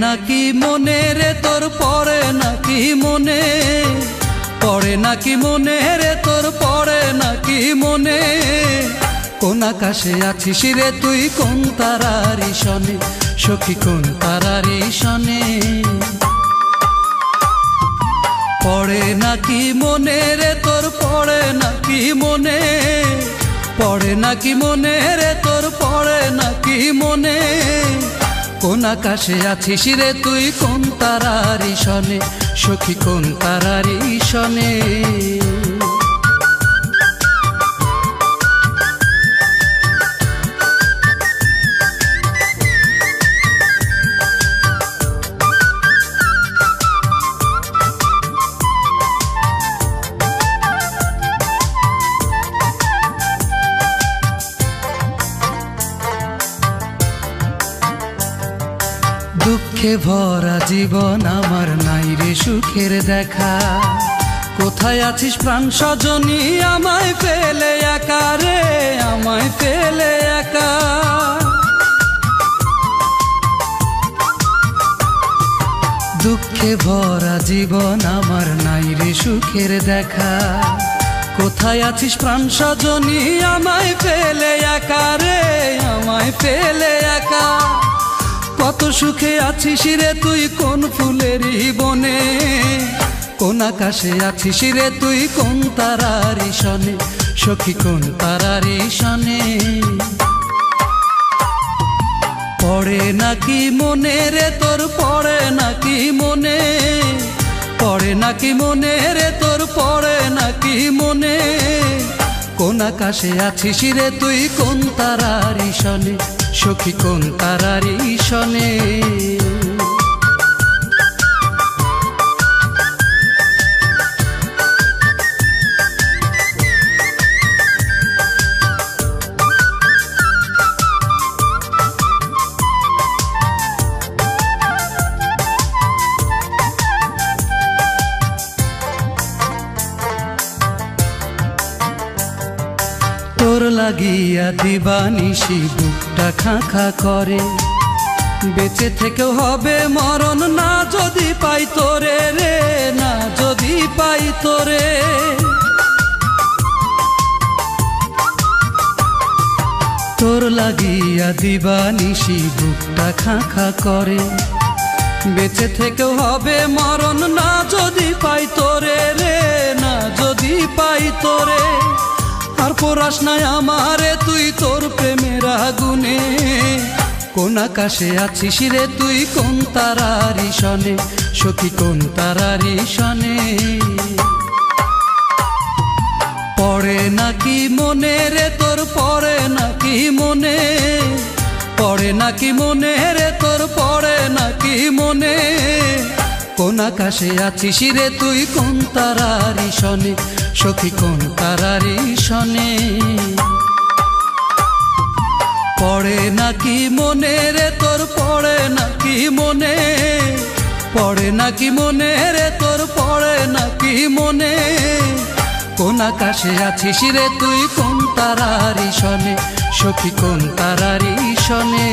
নাকি মনে রে তোর পড়ে নাকি মনে, পড়ে নাকি মনে রে তোর পড়ে নাকি মনে, কোন আকাশে আছিস রে তুই কোন তারারি শনে, সখী কোন তারারি শনে। পড়ে নাকি মনে রে তোর পড়ে নাকি মনে, পড়ে নাকি মনে রে তোর পড়ে নাকি মনে, কোন আকাশে আছিস রে তুই কোন তারারি শনে, সখী কোন তারারি শনে। দুঃখে ভরা জীবন আমার নাই রে সুখের দেখা, কোথায় আছিস প্রাণ সজনী আমায় ফেলে একা রে, আমায় ফেলে একা। দুঃখে ভরা জীবন আমার নাই রে সুখের দেখা, কোথায় আছিস প্রাণ সজনী আমায় ফেলে একা রে, আমায় ফেলে একা। কত সুখে আছিস রে তুই কোন ফুলেরই বনে, কোন আকাশে আছিস রে তুই কোন তারারি শনে, সখী কোন তারারি শনে। পড়ে নাকি মনে রে তোর পড়ে নাকি মনে, পড়ে নাকি মনে রে তোর পড়ে নাকি মনে, কোন আকাশে আছিস রে তুই কোন তারারি শনে, সখী কোন তারারি শনে। তোর লাগিয়া দিবানিশি বুকটা খাঁ খাঁ করে, বেঁচে থেকেও হবে মরণ না যদি পাই তোরে রে, না যদি পাই তোরে। তোর লাগিয়া দিবানিশি বুকটা খাঁ খাঁ করে, বেঁচে থেকেও হবে মরণ না যদি পাই তোরে রে, না যদি পাই তোরে। আর পড়াস নাই আমারে তুই তোর প্রেমের আগুনে, কোন আকাশে আছিস রে তুই কোন তারারি শনে, সখী কোন তারারি শনে। পড়ে নাকি মনে রে তোর পড়ে নাকি মনে, পড়ে নাকি মনে রে তোর পড়ে নাকি মনে, কোন আকাশে আছিস রে তুই কোন তারারি শনে, সখী কোন তারারি শনে। পড়ে নাকি মনে রে তোর পড়ে নাকি মনে, পড়ে নাকি মনে রে তোর পড়ে নাকি মনে, কোন আকাশে আছিস রে তুই কোন তারারি শনে, সখী কোন তারারি শনে।